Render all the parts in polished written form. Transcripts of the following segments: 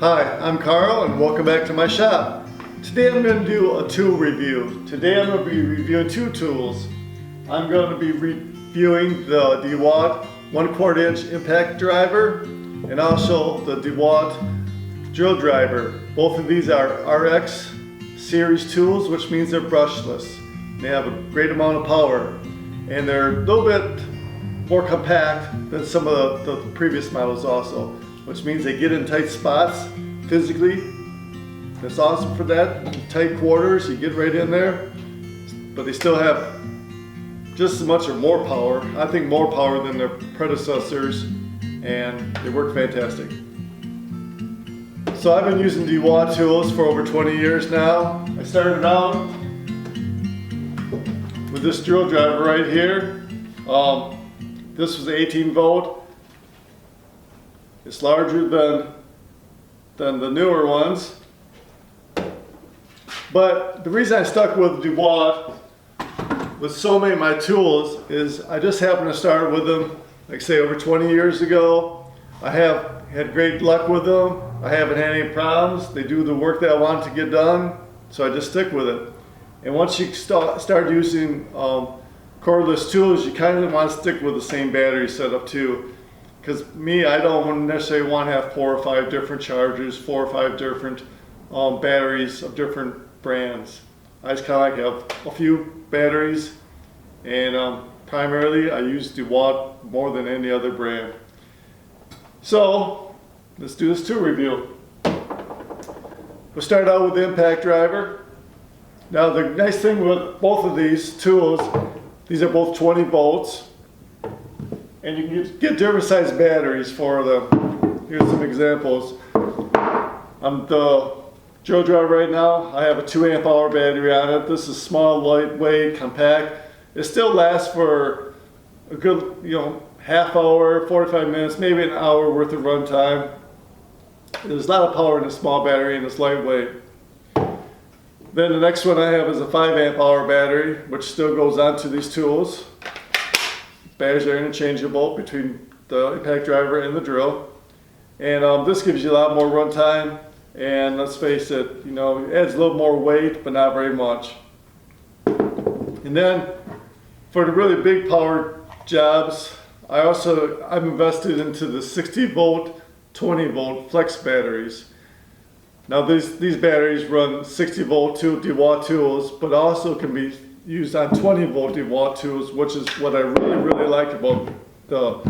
Hi, I'm Carl and welcome back to my shop. Today I'm going to do a tool review. Today I'm going to be reviewing two tools. I'm going to be reviewing the DeWALT 1/4 inch impact driver and also the DeWALT drill driver. Both of these are RX series tools, which means they're brushless. They have a great amount of power and they're a little bit more compact than some of the previous models also, which means they get in tight spots physically. That's awesome for that. Tight quarters, you get right in there, but they still have just as much or more power. I think more power than their predecessors, and they work fantastic. So I've been using DeWALT tools for over 20 years now. I started out with this drill driver right here. This was 18 volt. It's larger than the newer ones. But the reason I stuck with DeWALT with so many of my tools is I just happened to start with them, like say over 20 years ago. I have had great luck with them. I haven't had any problems. They do the work that I want to get done, so I just stick with it. And once you start using cordless tools, you kind of want to stick with the same battery setup too. Because me, I don't necessarily want to have 4 or 5 different chargers, 4 or 5 different batteries of different brands. I just kind of like have a few batteries, and primarily I use DeWALT more than any other brand. So let's do this tool review. We'll start out with the impact driver. Now the nice thing with both of these tools, these are both 20 volts, and you can get different size batteries for them. Here's some examples. On the drill driver right now, I have a 2 amp hour battery on it. This is small, lightweight, compact. It still lasts for a good, half hour, 45 minutes, maybe an hour worth of run time. There's a lot of power in a small battery and it's lightweight. Then the next one I have is a 5 amp hour battery, which still goes onto these tools. Batteries are interchangeable between the impact driver and the drill. And this gives you a lot more run time. And let's face it, it adds a little more weight, but not very much. And then for the really big power jobs, I'm invested into the 60 volt, 20 volt flex batteries. Now these batteries run 60 volt DeWALT tools, but also can be used on 20 volt DeWALT tools, which is what I really, really like about the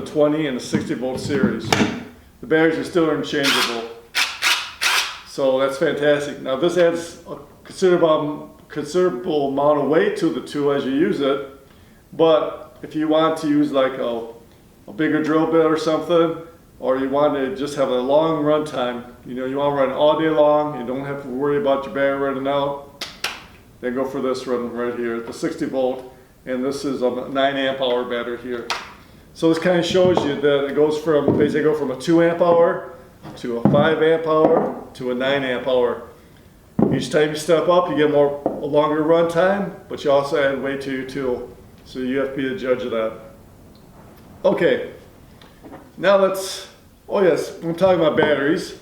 20 and the 60 volt series. The batteries are still interchangeable, so that's fantastic. Now this adds a considerable amount of weight to the tool as you use it, but if you want to use like a bigger drill bit or something, or you want to just have a long run time, you want to run all day long, you don't have to worry about your battery running out, then go for this one right here, the 60 volt, and this is a 9 amp hour battery here. So this kind of shows you that it goes from, basically go from a 2 amp hour to a 5 amp hour to a 9 amp hour. Each time you step up, you get a longer run time, but you also add weight to your tool. So you have to be the judge of that. Okay, now I'm talking about batteries.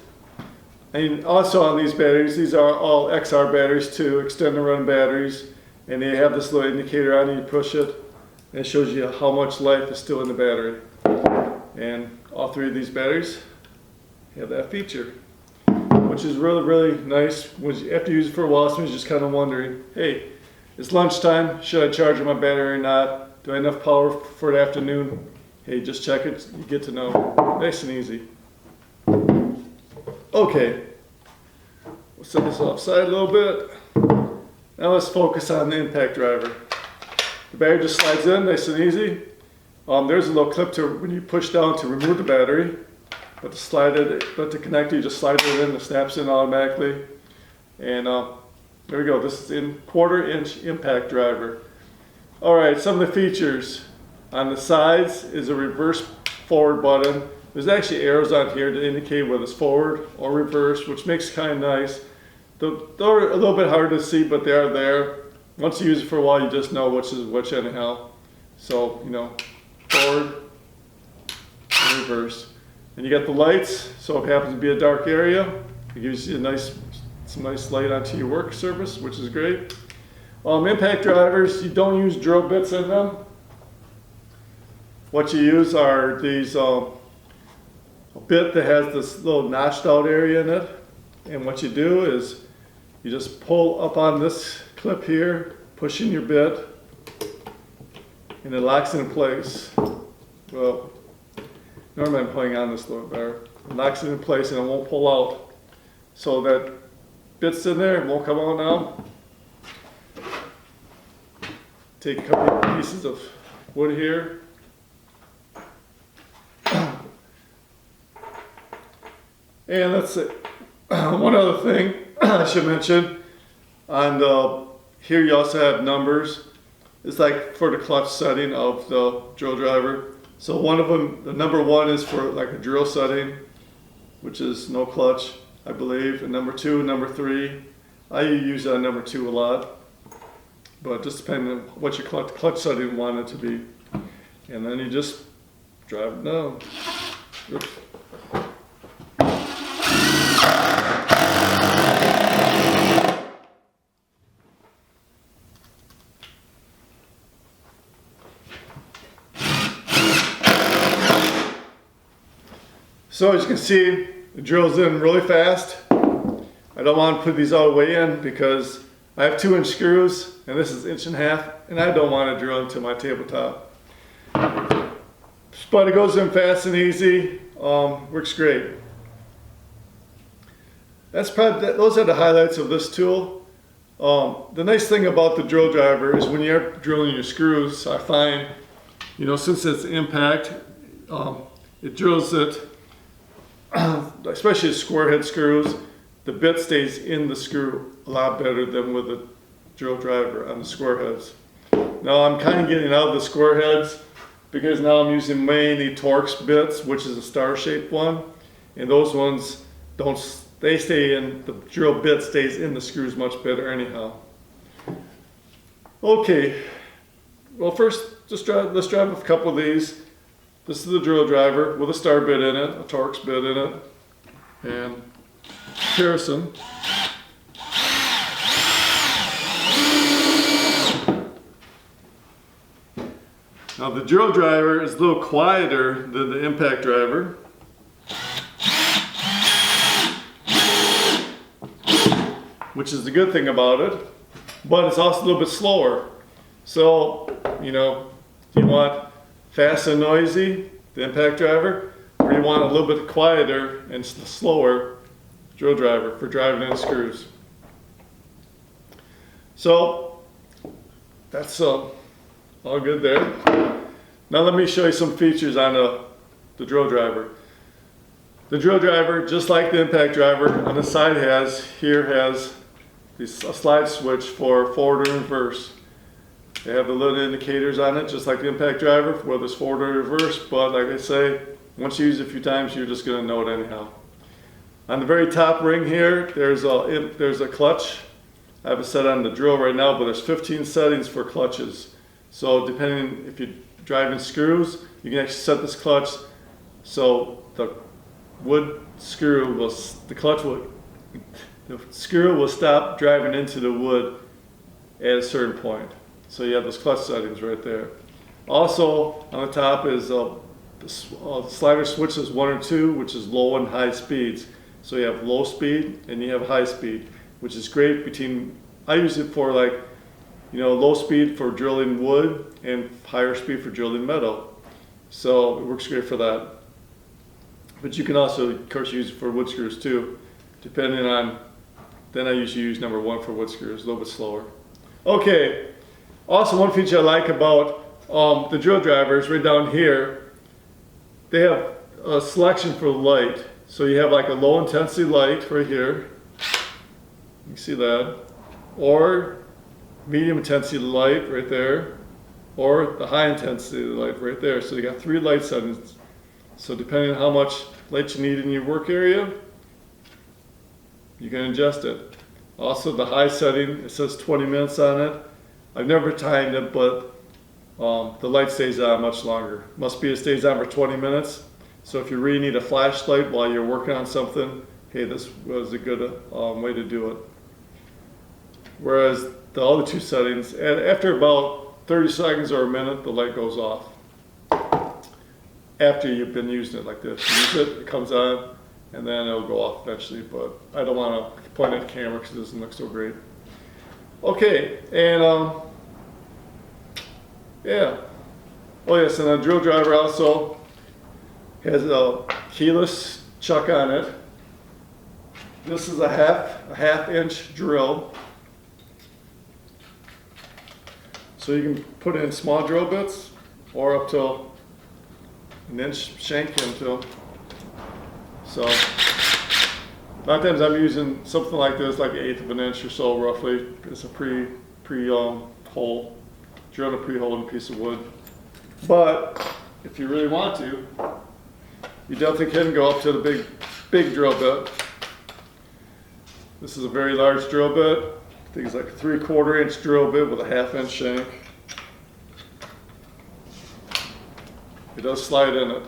And also on these batteries, these are all XR batteries too, extended run batteries. And they have this little indicator on it, you push it, and it shows you how much life is still in the battery. And all 3 of these batteries have that feature, which is really, really nice. After you use it for a while, somebody's just kind of wondering, hey, it's lunchtime, should I charge my battery or not? Do I have enough power for the afternoon? Hey, just check it, you get to know. Nice and easy. Okay, we'll set this offside a little bit. Now let's focus on the impact driver. The battery just slides in, nice and easy. There's a little clip to when you push down to remove the battery, but to connect it, you just slide it in, it snaps in automatically. And there we go, this is the 1/4 inch impact driver. Alright, some of the features. On the sides is a reverse forward button. There's actually arrows on here to indicate whether it's forward or reverse, which makes it kind of nice. They're a little bit hard to see, but they are there. Once you use it for a while, you just know which is which anyhow. So, forward and reverse. And you got the lights, so if it happens to be a dark area, it gives you some nice light onto your work surface, which is great. Impact drivers, you don't use drill bits in them. What you use are these, a bit that has this little notched out area in it. And what you do is you just pull up on this clip here, push in your bit, and it locks in place. Well, normally I'm putting on this little bar. It locks it in place and it won't pull out. So that bit's in there, it won't come out now. Take a couple of pieces of wood here. And that's it. One other thing I should mention, on here you also have numbers. It's like for the clutch setting of the drill driver. So one of them, the number 1 is for like a drill setting, which is no clutch, I believe. And number 2, number 3, I use that number 2 a lot. But just depending on what your clutch setting you want it to be. And then you just drive it down. Oops. So as you can see, it drills in really fast. I don't want to put these all the way in because I have 2-inch screws and this is 1.5 inch, and I don't want to drill into my tabletop. But it goes in fast and easy, works great. Those are the highlights of this tool. The nice thing about the drill driver is when you're drilling your screws, I find, since it's impact, it drills it, especially square head screws, the bit stays in the screw a lot better than with a drill driver on the square heads. Now I'm kind of getting out of the square heads because now I'm using mainly Torx bits, which is a star-shaped one, and those ones they stay in, the drill bit stays in the screws much better anyhow. Okay, well first let's drive a couple of these. This is the drill driver with a star bit in it, a Torx bit in it, and comparison. Now the drill driver is a little quieter than the impact driver. Which is the good thing about it, but it's also a little bit slower. So, do you want fast and noisy, the impact driver, or you want a little bit quieter and slower drill driver for driving in screws? So that's all good there. Now let me show you some features on the drill driver. The drill driver, just like the impact driver, on the side has a slide switch for forward and reverse. They have the little indicators on it, just like the impact driver, whether it's forward or reverse, but like I say, once you use it a few times, you're just going to know it anyhow. On the very top ring here, there's a clutch. I have it set on the drill right now, but there's 15 settings for clutches. So depending if you're driving screws, you can actually set this clutch so the screw will stop driving into the wood at a certain point. So you have those clutch settings right there. Also on the top is the slider switches 1 or 2, which is low and high speeds. So you have low speed and you have high speed, which is great I use it for low speed for drilling wood and higher speed for drilling metal. So it works great for that. But you can also, of course, use it for wood screws too, depending on, then I usually use number 1 for wood screws, a little bit slower. Okay. Also, one feature I like about the drill drivers right down here, they have a selection for light. So you have like a low intensity light right here. You can see that. Or medium intensity light right there. Or the high intensity light right there. So you got 3 light settings. So depending on how much light you need in your work area, you can adjust it. Also the high setting, it says 20 minutes on it. I've never timed it, but the light stays on much longer. Must be it stays on for 20 minutes. So if you really need a flashlight while you're working on something, hey, this was a good way to do it. Whereas the other two settings, and after about 30 seconds or a minute, the light goes off. After you've been using it like this, you use it, it comes on, and then it'll go off eventually, but I don't want to point at the camera because it doesn't look so great. Okay, and yeah. Oh yes, and the drill driver also has a keyless chuck on it. This is a half inch drill. So you can put in small drill bits or up to an inch shank into them. So a lot of times I'm using something like this, like 1/8 of an inch or so roughly. It's a hole, drill a pre-hole in a piece of wood. But if you really want to, you definitely can go up to the big drill bit. This is a very large drill bit. I think it's like a 3/4 inch drill bit with a 1/2 inch shank. It does slide in it.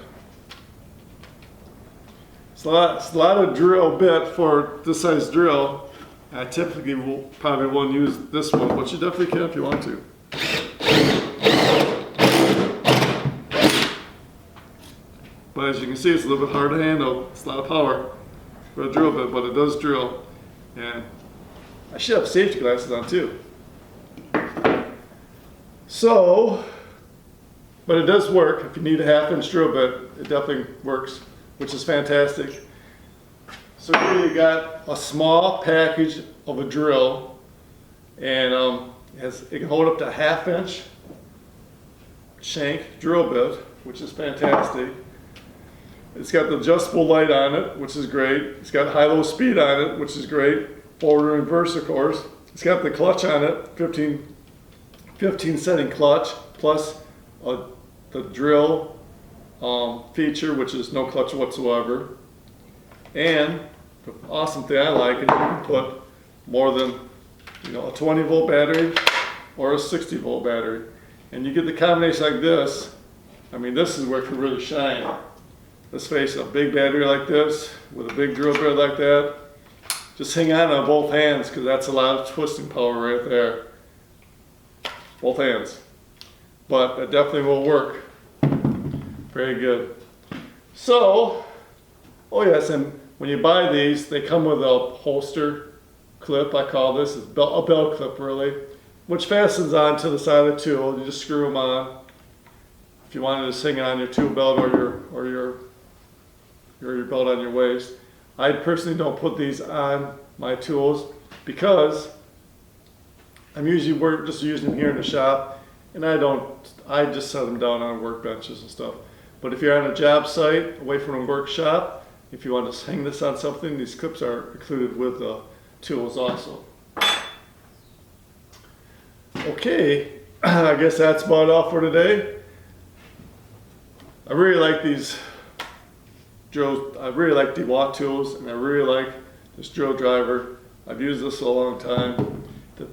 It's a lot of drill bit for this size drill. I typically probably won't use this one, but you definitely can if you want to. But as you can see, it's a little bit hard to handle. It's a lot of power for a drill bit, but it does drill. And I should have safety glasses on too. So, but it does work. If you need a 1/2 inch drill bit, it definitely works, which is fantastic. So here you got a small package of a drill, and it can hold up to a 1/2 inch shank drill bit, which is fantastic. It's got the adjustable light on it, which is great. It's got high-low speed on it, which is great. Forward and reverse, of course. It's got the clutch on it, 15 setting clutch, plus the drill feature, which is no clutch whatsoever. And the awesome thing I like is you can put more than a 20 volt battery or a 60 volt battery. And you get the combination like this. I mean, this is where it can really shine. Let's face it, a big battery like this with a big drill bit like that, just hang on both hands because that's a lot of twisting power right there. Both hands. But it definitely will work. Very good. So, oh yes, and when you buy these, they come with a holster clip, I call this. It's a belt clip really, which fastens on to the side of the tool. You just screw them on. If you wanted to just hang it on your tool belt or your belt on your waist. I personally don't put these on my tools because I'm usually just using them here in the shop, and I just set them down on workbenches and stuff. But if you're on a job site away from a workshop, if you want to hang this on something, these clips are included with the tools also. Okay, I guess that's about all for today. I really like these drills. I really like DeWALT tools, and I really like this drill driver. I've used this a long time.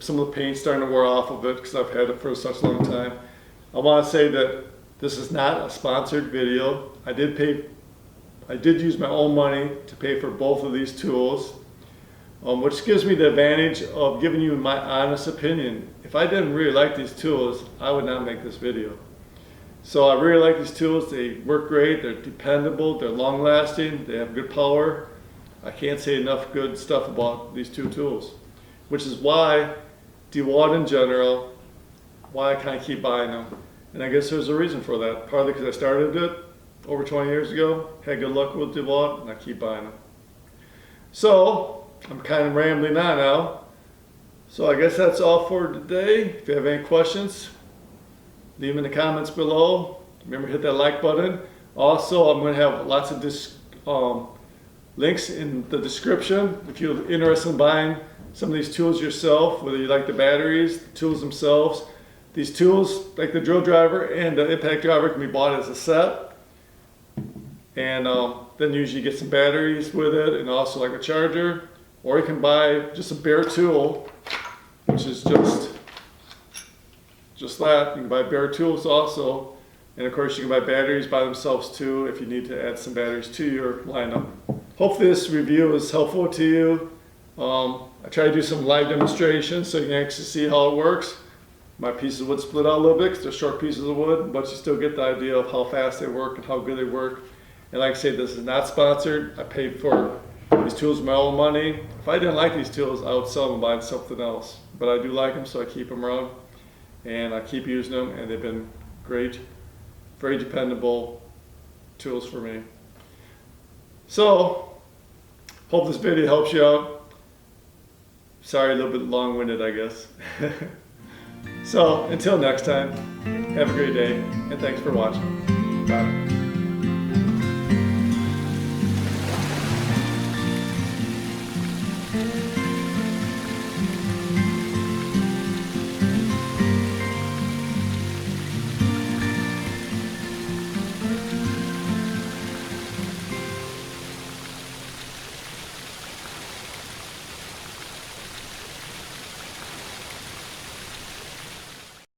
Some of the paint's starting to wear off of it because I've had it for such a long time. I want to say that this is not a sponsored video. I did use my own money to pay for both of these tools, which gives me the advantage of giving you my honest opinion. If I didn't really like these tools, I would not make this video. So I really like these tools. They work great, they're dependable, they're long lasting, they have good power. I can't say enough good stuff about these two tools, which is why DeWALT in general, why I kind of keep buying them. And I guess there's a reason for that. Partly because I started it over 20 years ago, had good luck with DeWALT, and I keep buying them. So, I'm kind of rambling on now. So I guess that's all for today. If you have any questions, leave them in the comments below. Remember to hit that like button. Also, I'm going to have lots of links in the description if you're interested in buying some of these tools yourself, whether you like the batteries, the tools themselves. These tools, like the drill driver and the impact driver, can be bought as a set. And then usually you get some batteries with it and also like a charger. Or you can buy just a bare tool, which is just that. You can buy bare tools also, And of course you can buy batteries by themselves too if you need to add some batteries to your lineup. Hopefully this review is helpful to you. I try to do some live demonstrations so you can actually see how it works. My pieces of wood split out a little bit because they're short pieces of wood, but you still get the idea of how fast they work and how good they work. And like I say, this is not sponsored. I paid for these tools with my own money. If I didn't like these tools, I would sell them and buy something else. But I do like them, so I keep them around. And I keep using them, and they've been great, very dependable tools for me. So, hope this video helps you out. Sorry, a little bit long-winded, I guess. So, until next time, have a great day, and thanks for watching. Bye.